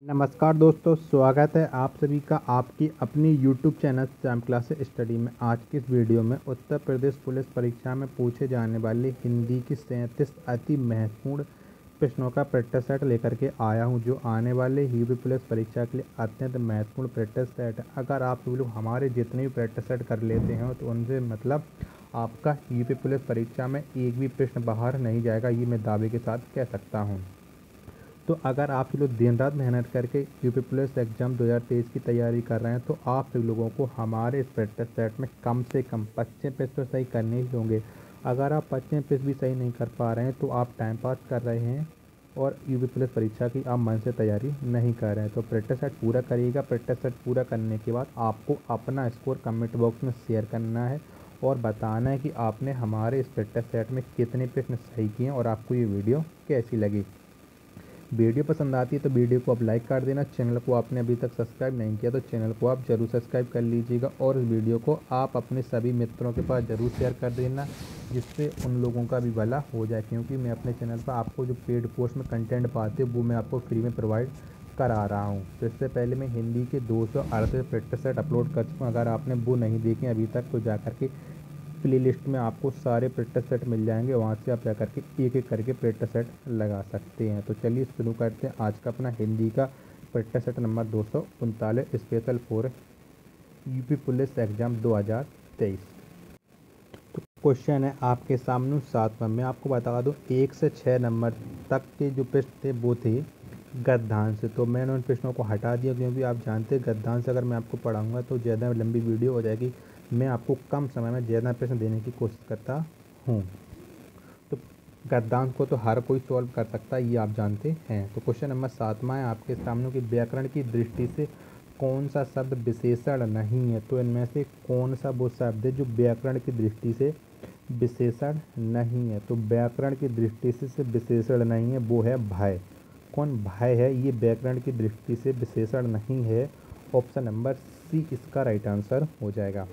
नमस्कार दोस्तों, स्वागत है आप सभी का आपकी अपनी YouTube channel Shyam classes study में। आज की इस वीडियो में उत्तर प्रदेश पुलिस परीक्षा में पूछे जाने वाले हिंदी की 37 अति महत्वपूर्ण प्रश्नों का प्रैक्टिस सेट लेकर के आया हूं, जो आने वाले यूपी पुलिस परीक्षा के लिए अत्यंत महत्वपूर्ण प्रैक्टिस सेट है। अगर आप लोग हमारे जितने भी प्रैक्टिस सेट कर लेते हैं तो उनसे मतलब आपका यूपी पुलिस परीक्षा में एक भी प्रश्न बाहर नहीं जाएगा, ये मैं दावे के साथ कह सकता हूँ। तो अगर आप लोग दिन रात मेहनत करके यूपी पुलिस एग्ज़ाम 2023 की तैयारी कर रहे हैं तो आप लोगों को हमारे इस प्रैक्टिस सेट में कम से कम 25 प्रश्न तो सही करने ही होंगे। अगर आप 25 प्रश्न भी सही नहीं कर पा रहे हैं तो आप टाइम पास कर रहे हैं और यूपी पुलिस परीक्षा की आप मन से तैयारी नहीं कर रहे हैं। तो प्रैक्टिस सेट पूरा करिएगा। प्रैक्टिस सेट पूरा करने के बाद आपको अपना स्कोर कमेंट बॉक्स में शेयर करना है और बताना है कि आपने हमारे इस प्रैक्टिस सेट में कितने प्रश्न सही किए और आपको ये वीडियो कैसी लगी। वीडियो पसंद आती है तो वीडियो को आप लाइक कर देना। चैनल को आपने अभी तक सब्सक्राइब नहीं किया तो चैनल को आप जरूर सब्सक्राइब कर लीजिएगा और इस वीडियो को आप अपने सभी मित्रों के पास ज़रूर शेयर कर देना, जिससे उन लोगों का भी भला हो जाए। क्योंकि मैं अपने चैनल पर आपको जो पेड कोर्स में कंटेंट पाते वो मैं आपको फ्री में प्रोवाइड करा रहा हूँ। तो इससे पहले मैं हिंदी के 238 प्रैक्टिस सेट अपलोड कर चुका हूँ। अगर आपने वो नहीं देखे अभी तक तो जा करके प्लेलिस्ट में आपको सारे प्रैक्टिस सेट मिल जाएंगे, वहाँ से आप जा करके एक एक करके प्रैक्टिस सेट लगा सकते हैं। तो चलिए शुरू करते हैं आज का अपना हिंदी का practice set number 239 special for UP police exam 2023। तो क्वेश्चन है आपके सामने 7वां। मैं आपको बता दूं 1 से 6 नंबर तक के जो प्रश्न थे वो थे गद्यांश से। तो मैंने उन प्रश्नों को हटा दिया क्योंकि आप जानते हैं गद्यांश अगर मैं आपको पढ़ाऊँगा तो ज़्यादा लंबी वीडियो हो जाएगी। मैं आपको कम समय में ज़्यादा प्रश्न देने की कोशिश करता हूँ। तो गद्यांश को तो हर कोई सॉल्व कर सकता है, ये आप जानते हैं। तो क्वेश्चन नंबर 7वां है आपके सामने कि व्याकरण की दृष्टि से कौन सा शब्द विशेषण नहीं है। तो इनमें से कौन सा वो शब्द है जो व्याकरण की दृष्टि से विशेषण नहीं है। तो व्याकरण की दृष्टि से विशेषण नहीं है वो है भय। कौन भय है, ये व्याकरण की दृष्टि से विशेषण नहीं है। ऑप्शन नंबर सी इसका राइट आंसर हो जाएगा।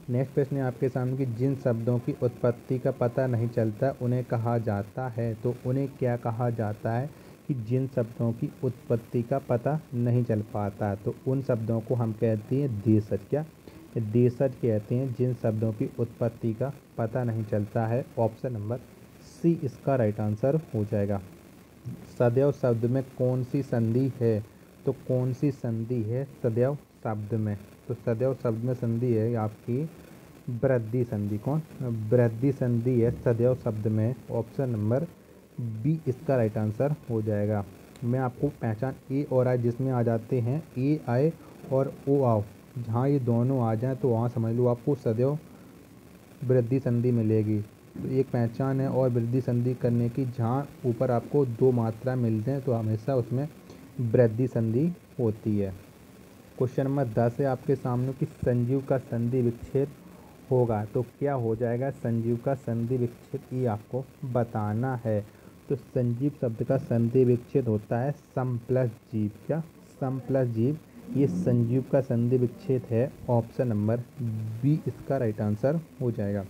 नेक्स्ट प्रश्न है आपके सामने कि जिन शब्दों की उत्पत्ति का पता नहीं चलता उन्हें कहा जाता है। तो उन्हें क्या कहा जाता है कि जिन शब्दों की उत्पत्ति का पता नहीं चल पाता, तो उन शब्दों को हम कहते हैं देशज। क्या देशज कहते हैं जिन शब्दों की उत्पत्ति का पता नहीं चलता है। ऑप्शन नंबर सी इसका राइट आंसर हो जाएगा। सदैव शब्द में कौन सी संधि है। तो कौन सी संधि है सदैव शब्द में। तो सदैव शब्द में संधि है आपकी वृद्धि संधि। कौन वृद्धि संधि है सदैव शब्द में। ऑप्शन नंबर बी इसका राइट आंसर हो जाएगा। मैं आपको पहचान ए और आई जिसमें आ जाते हैं ए आए और ओ आओ, जहाँ ये दोनों आ जाएं तो वहाँ समझ लो आपको सदैव वृद्धि संधि मिलेगी। तो एक पहचान है और वृद्धि संधि करने की, जहाँ ऊपर आपको दो मात्रा मिलते हैं तो हमेशा उसमें वृद्धि संधि होती है। क्वेश्चन नंबर 10 है आपके सामने कि संजीव का संधि विच्छेद होगा। तो क्या हो जाएगा संजीव का संधि विच्छेद, ये आपको बताना है। तो संजीव शब्द का संधि विच्छेद होता है सम प्लस जीव। क्या सम प्लस जीव, ये संजीव का संधि विच्छेद है। ऑप्शन नंबर बी इसका राइट आंसर हो जाएगा।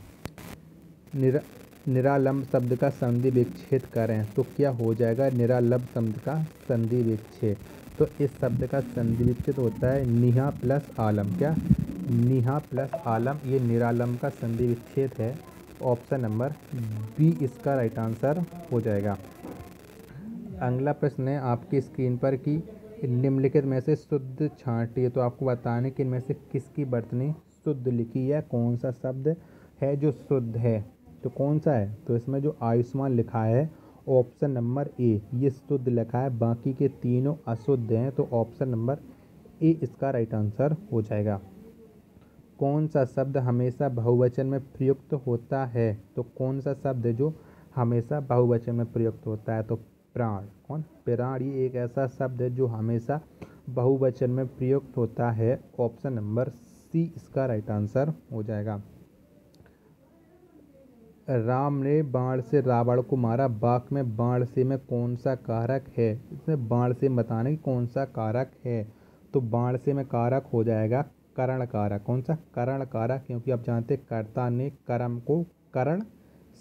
निरालंब शब्द का संधि विच्छेद करें तो क्या हो जाएगा निरालंब शब्द का संधि विच्छेद। तो इस शब्द का संधि विच्छेद होता है निहा प्लस आलम। क्या निहा प्लस आलम, ये निरालंब का संधि विच्छेद है। ऑप्शन नंबर बी इसका राइट आंसर हो जाएगा। अगला प्रश्न है आपकी स्क्रीन पर कि निम्नलिखित में से शुद्ध छांटिए। तो आपको बताने कि इनमें से किसकी वर्तनी शुद्ध लिखी है, कौन सा शब्द है जो शुद्ध है। तो कौन सा है, तो इसमें जो आयुष्मान लिखा है ऑप्शन नंबर ए ये शुद्ध लिखा है, बाकी के तीनों अशुद्ध हैं। तो ऑप्शन नंबर ए इसका राइट आंसर हो जाएगा। कौन सा शब्द हमेशा बहुवचन में प्रयुक्त होता है। तो कौन सा शब्द है जो हमेशा बहुवचन में प्रयुक्त होता है। तो प्राण। कौन प्राण, ये एक ऐसा शब्द है जो हमेशा बहुवचन में प्रयुक्त होता है। ऑप्शन नंबर सी इसका राइट आंसर हो जाएगा। राम ने बाण से रावण को मारा, वाक्य में बाण से में कौन सा कारक है। इसमें बाण से बताने की कौन सा कारक है। तो बाण से में कारक हो जाएगा करण कारक। कौन सा करण कारक, क्योंकि आप जानते हैं कर्ता ने कर्म को करण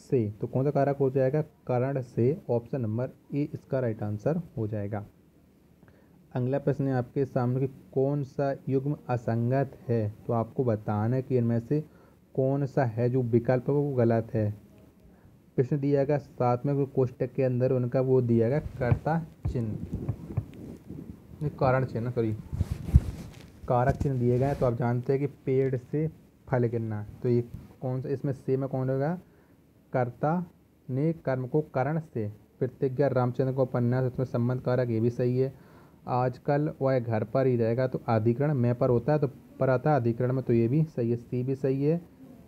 से, तो कौन सा कारक हो जाएगा करण से। ऑप्शन नंबर ए इसका राइट आंसर हो जाएगा। अगला प्रश्न है आपके सामने कि कौन सा युग्म असंगत है, तो आपको बताना है कि इनमें से कौन सा है जो विकल्प है वो गलत है। प्रश्न दिया गया साथ में कोष्टक के अंदर उनका वो दिया गया कर्ता चिन्ह, कारण चिन्ह सॉरी कारक चिन्ह दिए गए। तो आप जानते हैं कि पेड़ से फल गिरना, तो ये कौन सा इसमें से में कौन होगा, कर्ता ने कर्म को करण से। प्रतिज्ञा रामचंद्र को उपन्यास, इसमें संबंध कारक ये भी सही है। आजकल वह घर पर ही रहेगा, तो अधिकरण मैं पर होता है तो पर आता है अधिकरण में, तो ये भी सही है, सी भी सही है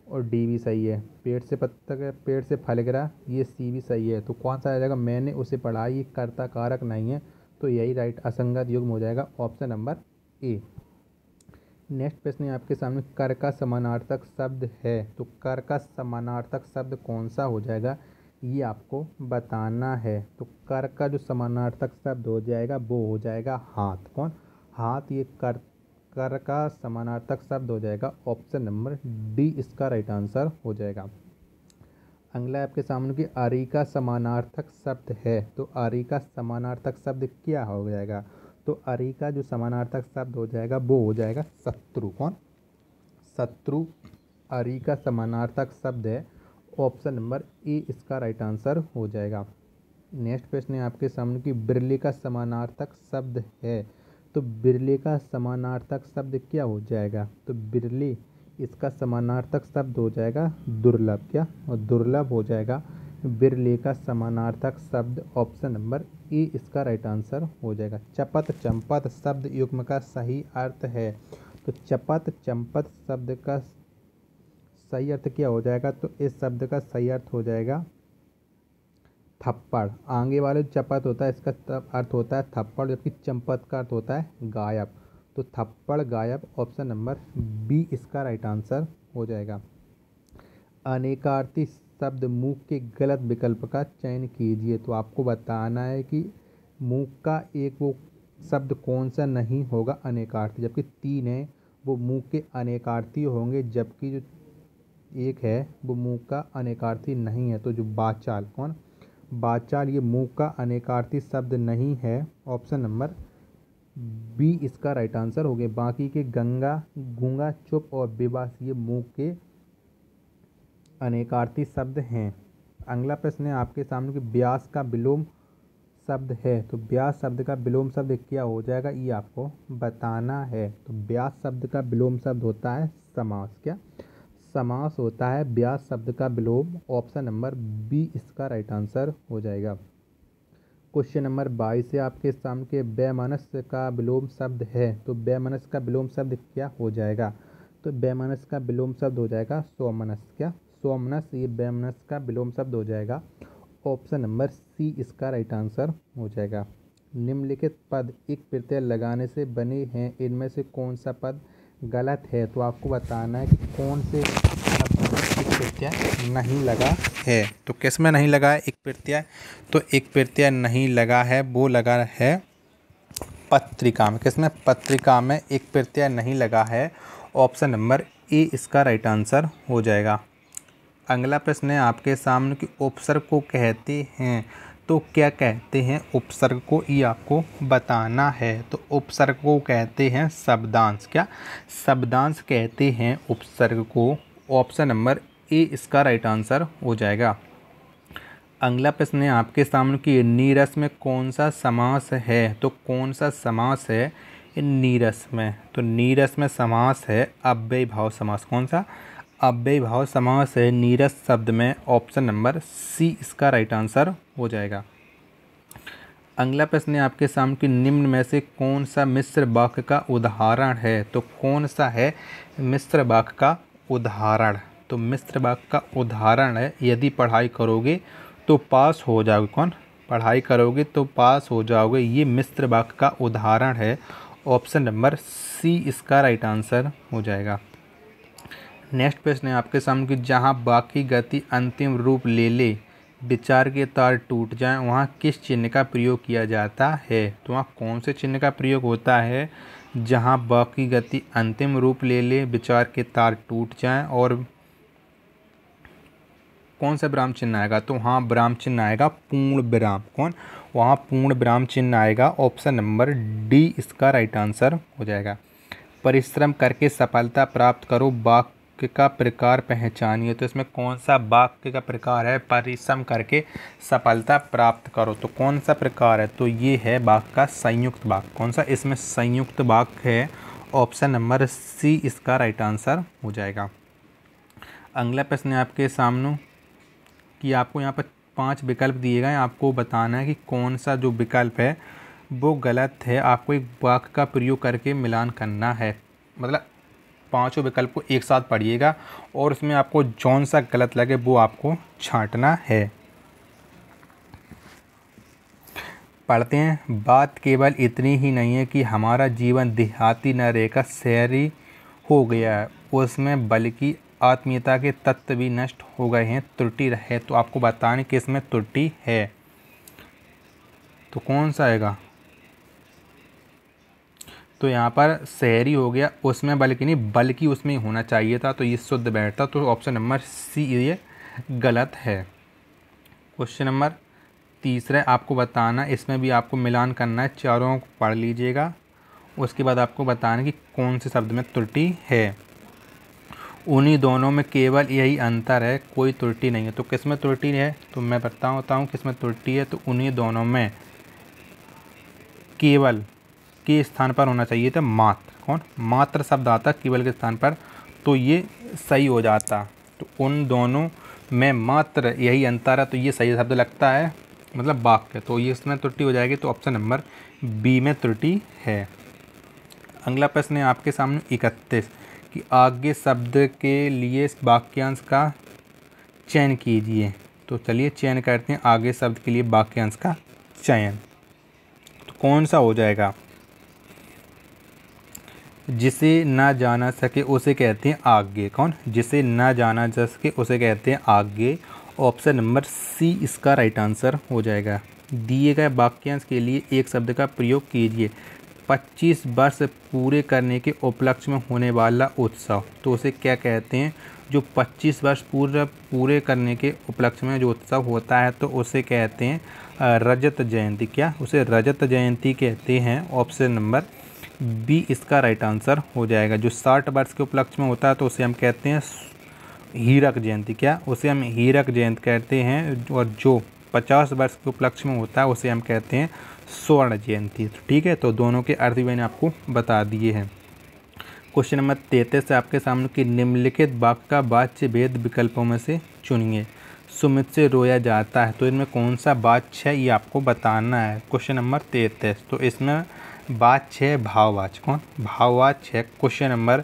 और डी भी सही है। पेड़ से फल गिरा, ये सी भी सही है। तो कौन सा आ जाएगा, मैंने उसे पढ़ा, ये कर्ता कारक नहीं है, तो यही राइट असंगत युग्म हो जाएगा, ऑप्शन नंबर ए। नेक्स्ट प्रश्न है आपके सामने, कर का समानार्थक शब्द है, तो कर का समानार्थक शब्द कौन सा हो जाएगा, ये आपको बताना है। तो कर का जो समानार्थक शब्द हो जाएगा वो हो जाएगा हाथ। कौन, हाथ, ये कर का समानार्थक शब्द हो जाएगा, ऑप्शन नंबर डी इसका राइट आंसर हो जाएगा। अगला आपके सामने की आरी का समानार्थक शब्द है, तो आरी का समानार्थक शब्द क्या हो जाएगा, तो आरी का जो समानार्थक शब्द हो जाएगा वो हो जाएगा शत्रु। कौन, शत्रु आरी का समानार्थक शब्द है, ऑप्शन नंबर ए इसका राइट आंसर हो जाएगा। नेक्स्ट प्रश्न है आपके सामने कि बिरले का समानार्थक शब्द है, तो बिरले का समानार्थक शब्द क्या हो जाएगा, तो बिरले इसका समानार्थक शब्द हो जाएगा दुर्लभ। क्या, और दुर्लभ हो जाएगा बिरले का समानार्थक शब्द, ऑप्शन नंबर ए इसका राइट आंसर हो जाएगा। चपत चंपत शब्द युग्म का सही अर्थ है, तो चपत चंपत शब्द का सही अर्थ क्या हो जाएगा, तो इस शब्द का सही अर्थ हो जाएगा थप्पड़। आगे वाले चपत होता है, इसका अर्थ होता है थप्पड़, जबकि चंपत का अर्थ होता है गायब, तो थप्पड़ गायब, ऑप्शन नंबर बी इसका राइट आंसर हो जाएगा। अनेकार्थी शब्द मूक के गलत विकल्प का चयन कीजिए, तो आपको बताना है कि मूक का एक वो शब्द कौन सा नहीं होगा अनेकार्थी, जबकि तीन है वो मूक के अनेकार्थी होंगे, जबकि जो एक है वो मूक का अनेकार्थी नहीं है। तो जो बाचाल, कौन, बाचाल, ये मूक का अनेकार्थी शब्द नहीं है, ऑप्शन नंबर बी इसका राइट आंसर हो गया। बाकी के गंगा, गूंगा, चुप और बेबस ये मूक के अनेकार्थी शब्द हैं। अगला प्रश्न है आपके सामने कि व्यास का विलोम शब्द है, तो व्यास शब्द का विलोम शब्द क्या हो जाएगा, ये आपको बताना है। तो व्यास शब्द का विलोम शब्द होता है समास। क्या, समास होता है व्यास शब्द का विलोम, ऑप्शन नंबर बी इसका राइट आंसर हो जाएगा। क्वेश्चन नंबर 22 से आपके सामने के वैमनस्य का विलोम शब्द है, तो वैमनस्य का विलोम शब्द क्या हो जाएगा, तो वैमनस्य का विलोम शब्द हो जाएगा सोमनस्य। क्या, सोमनस्य, ये वैमनस्य का विलोम शब्द हो जाएगा, ऑप्शन नंबर सी इसका राइट आंसर हो जाएगा। निम्नलिखित पद एक प्रत्यय लगाने से बने हैं, इनमें से कौन सा पद गलत है, तो आपको बताना है कि कौन से एक प्रत्यय नहीं लगा है। तो किस में नहीं लगा है एक प्रत्यय, तो एक प्रत्यय नहीं लगा है वो लगा है पत्रिका में। किसमें, पत्रिका में एक प्रत्यय नहीं लगा है, ऑप्शन नंबर ए इसका राइट आंसर हो जाएगा। अगला प्रश्न है आपके सामने कि उपसर्ग को कहते हैं, तो क्या कहते हैं उपसर्ग को, ये आपको बताना है। तो उपसर्ग को कहते हैं शब्दांश। क्या, शब्दांश कहते हैं उपसर्ग को, ऑप्शन नंबर ए इसका राइट आंसर हो जाएगा। अगला प्रश्न है आपके सामने कि नीरस में कौन सा समास है, तो कौन सा समास है नीरस में, तो नीरस में समास है अव्ययी भाव समास। कौन सा, अव्ययी भाव समास है नीरस शब्द में, ऑप्शन नंबर सी इसका राइट आंसर हो जाएगा। अगला प्रश्न है आपके सामने कि निम्न में से कौन सा मिश्र वाक्य का उदाहरण है, तो कौन सा है मिश्र वाक्य का उदाहरण, तो मिश्र वाक्य का उदाहरण है यदि पढ़ाई करोगे तो पास हो जाओगे। कौन, पढ़ाई करोगे तो पास हो जाओगे, ये मिश्र वाक्य का उदाहरण है, ऑप्शन नंबर सी इसका राइट आंसर हो जाएगा। नेक्स्ट प्रश्न है आपके सामने कि जहाँ बाकी गति अंतिम रूप ले ले, विचार के तार टूट जाएं, वहाँ किस चिन्ह का प्रयोग किया जाता है, तो वहाँ कौन से चिन्ह का प्रयोग होता है, जहाँ बाकी गति अंतिम रूप ले ले, विचार के तार टूट जाएं और कौन सा विराम चिन्ह आएगा, तो वहाँ विराम चिन्ह आएगा पूर्ण विराम। कौन, वहाँ पूर्ण विराम चिन्ह आएगा। ऑप्शन नंबर डी इसका राइट आंसर हो जाएगा। परिश्रम करके सफलता प्राप्त करो, वाक्य का प्रकार पहचानिए। तो इसमें कौन सा वाक्य का प्रकार है, परिश्रम करके सफलता प्राप्त करो, तो कौन सा प्रकार है, तो ये है वाक्य का संयुक्त वाक्य। कौन सा, इसमें संयुक्त वाक्य है। ऑप्शन नंबर सी इसका राइट आंसर हो जाएगा। अगला प्रश्न है आपके सामने कि आपको यहाँ पर 5 विकल्प दिए गए हैं, आपको बताना है कि कौन सा जो विकल्प है वो गलत है। आपको एक वाक्य का प्रयोग करके मिलान करना है, मतलब 5 विकल्प को एक साथ पढ़िएगा और उसमें आपको जौन सा गलत लगे वो आपको छांटना है। पढ़ते हैं। बात केवल इतनी ही नहीं है कि हमारा जीवन देहाती न रहकर शहरी हो गया है, उसमें बल्कि आत्मीयता के तत्व भी नष्ट हो गए हैं, त्रुटि है। तो आपको बताने कि इसमें त्रुटि है, तो कौन सा आएगा, तो यहाँ पर शहरी हो गया, उसमें बल्कि नहीं, बल्कि उसमें होना चाहिए था, तो ये शुद्ध बैठता। तो ऑप्शन नंबर सी ये गलत है। क्वेश्चन नंबर 3 आपको बताना, इसमें भी आपको मिलान करना है, चारों को पढ़ लीजिएगा। उसके बाद आपको बताना कि कौन से शब्द में त्रुटि है। उन्हीं दोनों में केवल यही अंतर है, कोई त्रुटि नहीं है। तो किस में त्रुटि है, तो मैं बताता हूँ किस में त्रुटि है। तो उन्हीं दोनों में केवल के स्थान पर होना चाहिए था मात्र। कौन, मात्र शब्द आता केवल के स्थान पर, तो ये सही हो जाता। तो उन दोनों में मात्र यही अंतर है, तो ये सही शब्द लगता है, मतलब वाक्य। तो ये इसमें त्रुटि हो जाएगी, तो ऑप्शन नंबर बी में त्रुटि है। अगला प्रश्न है आपके सामने 31 कि आगे शब्द के लिए वाक्यांश का चयन कीजिए। तो चलिए चयन करते हैं आगे शब्द के लिए वाक्यांश का चयन। तो कौन सा हो जाएगा, जिसे ना जाना सके उसे कहते हैं आगे। कौन, जिसे ना जाना जा सके उसे कहते हैं आगे। ऑप्शन नंबर सी इसका राइट आंसर हो जाएगा। दिए गए वाक्यांश के लिए एक शब्द का प्रयोग कीजिए। 25 वर्ष पूरे करने के उपलक्ष्य में होने वाला उत्सव, तो उसे क्या कहते हैं, जो 25 वर्ष पूरे करने के उपलक्ष्य में जो उत्सव होता है, तो उसे कहते हैं रजत जयंती। क्या, उसे रजत जयंती कहते हैं। ऑप्शन नंबर बी इसका राइट आंसर हो जाएगा। जो 60 वर्ष के उपलक्ष्य में होता है, तो उसे हम कहते हैं हीरक जयंती। क्या, उसे हम हीरक जयंती कहते हैं। और जो 50 वर्ष के उपलक्ष्य में होता है, उसे हम कहते हैं स्वर्ण जयंती। ठीक है, तो दोनों के अर्थ भी मैंने आपको बता दिए हैं। क्वेश्चन नंबर 33 से आपके सामने कि निम्नलिखित वाक्य का वाच्य भेद विकल्पों में से चुनिए। सुमित से रोया जाता है, तो इनमें कौन सा वाच्य है ये आपको बताना है। क्वेश्चन नंबर 33, तो इसमें वाच्य है भाववाच्य। कौन, भाववाच्य है क्वेश्चन नंबर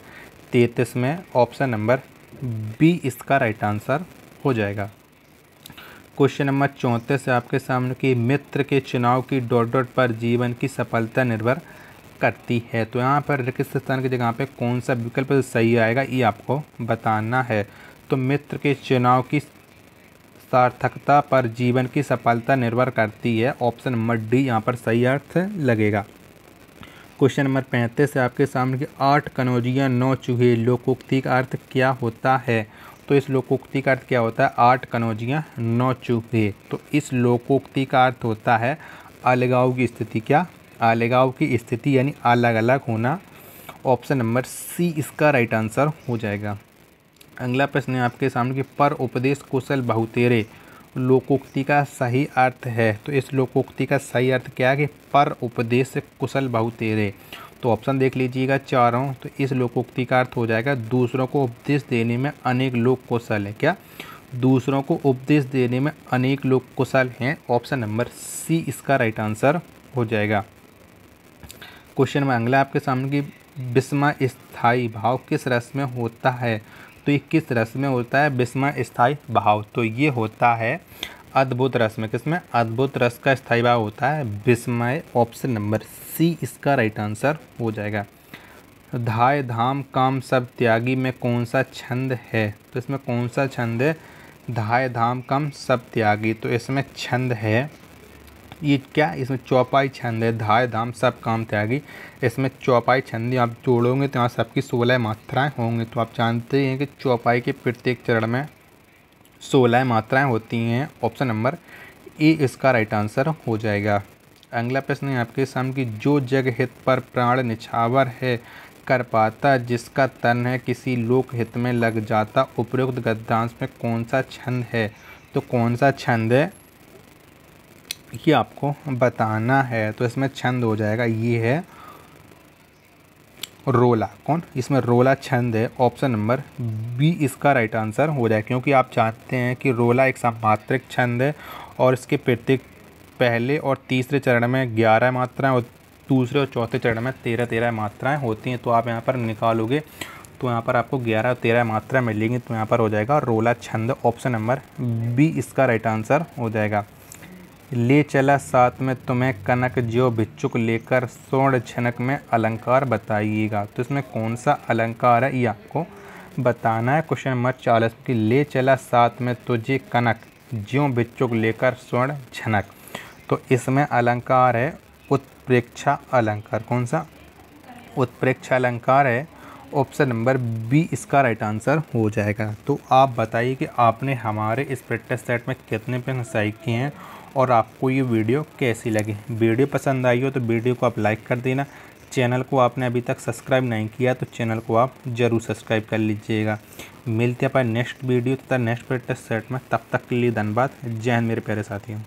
33 में। ऑप्शन नंबर बी इसका राइट आंसर हो जाएगा। क्वेश्चन नंबर 34 से आपके सामने कि मित्र के चुनाव की डॉट डॉट पर जीवन की सफलता निर्भर करती है। तो यहाँ पर रिक्त स्थान की जगह पे कौन सा विकल्प सही आएगा ये आपको बताना है। तो मित्र के चुनाव की सार्थकता पर जीवन की सफलता निर्भर करती है। ऑप्शन नंबर डी यहाँ पर सही अर्थ लगेगा। क्वेश्चन नंबर 35 से आपके सामने कि 8 कनौजियाँ 9 चूहे लोकोक्ति का अर्थ क्या होता है। तो इस लोकोक्ति का अर्थ क्या होता है, 8 कनौजियाँ 9 चूहे। तो इस लोकोक्ति का अर्थ होता है अलगाव की स्थिति। क्या, अलगाव की स्थिति यानी अलग अलग होना। ऑप्शन नंबर सी इसका राइट आंसर हो जाएगा। अगला प्रश्न है आपके सामने कि पर उपदेश कुशल बहुतेरे लोकोक्ति का सही अर्थ है। तो इस लोकोक्ति का सही अर्थ क्या है कि पर उपदेश कुशल बहुतेरे। तो ऑप्शन देख लीजिएगा चारों। तो इस लोकोक्ति का अर्थ हो जाएगा दूसरों को उपदेश देने में अनेक लोग कुशल हैं। क्या, दूसरों को उपदेश देने में अनेक लोग कुशल हैं। ऑप्शन नंबर सी इसका राइट आंसर हो जाएगा। क्वेश्चन में अगला आपके सामने की विस्मय स्थायी भाव किस रस में होता है। तो ये किस रस में होता है विस्मय स्थायी भाव, तो ये होता है अद्भुत रस में। किसमें, अद्भुत रस का स्थायी भाव होता है विस्मय। ऑप्शन नंबर सी इसका राइट आंसर हो जाएगा। धाय धाम काम सब त्यागी में कौन सा छंद है। तो इसमें कौन सा छंद है, धाय धाम काम सब त्यागी। तो इसमें छंद है ये क्या, इसमें चौपाई छंद है। धाय धाम सब काम त्यागी, इसमें चौपाई छंद आप जोड़ोगे तो यहाँ सबकी 16 मात्राएं होंगी। तो आप जानते हैं कि चौपाई के प्रत्येक चरण में 16 मात्राएं होती हैं। ऑप्शन नंबर ए इसका राइट आंसर हो जाएगा। अगला प्रश्न है आपके सामने कि जो जग हित पर प्राण निछावर है कर पाता, जिसका तन है किसी लोक हित में लग जाता, उपरोक्त गद्यांश में कौन सा छंद है? तो कौन सा छंद है ये आपको बताना है। तो इसमें छंद हो जाएगा, ये है रोला। कौन? इसमें रोला छंद है। ऑप्शन नंबर बी इसका राइट आंसर हो जाएगा, क्योंकि आप जानते हैं कि रोला एक समात्रिक छंद है और इसके प्रत्येक पहले और तीसरे चरण में 11 मात्राएं और दूसरे और चौथे चरण में 13 मात्राएं होती हैं। तो आप यहाँ पर निकालोगे तो यहाँ पर आपको 11 और 13 मात्रा मिलेंगी। तो यहाँ पर हो जाएगा रोला छंद। ऑप्शन नंबर बी इसका राइट आंसर हो जाएगा। ले चला साथ में तुम्हें कनक ज्यों भिक्षुक लेकर, स्वर्ण झनक में अलंकार बताइएगा। तो इसमें कौन सा अलंकार है ये आपको बताना है। क्वेश्चन नंबर 40 कि ले चला साथ में तुझे कनक ज्यों भिक्षुक लेकर स्वर्ण झनक। तो इसमें अलंकार है उत्प्रेक्षा अलंकार। कौन सा? उत्प्रेक्षा अलंकार है। ऑप्शन नंबर बी इसका राइट आंसर हो जाएगा। तो आप बताइए कि आपने हमारे इस प्रैक्टिस सेट में कितने प्रश्न सही किए हैं और आपको ये वीडियो कैसी लगी। वीडियो पसंद आई हो तो वीडियो को आप लाइक कर देना। चैनल को आपने अभी तक सब्सक्राइब नहीं किया तो चैनल को आप ज़रूर सब्सक्राइब कर लीजिएगा। मिलते हैं अपन नेक्स्ट वीडियो तथा नेक्स्ट प्रैक्टिस सेट में। तब तक के लिए धन्यवाद। जय हिंद मेरे प्यारे साथियों।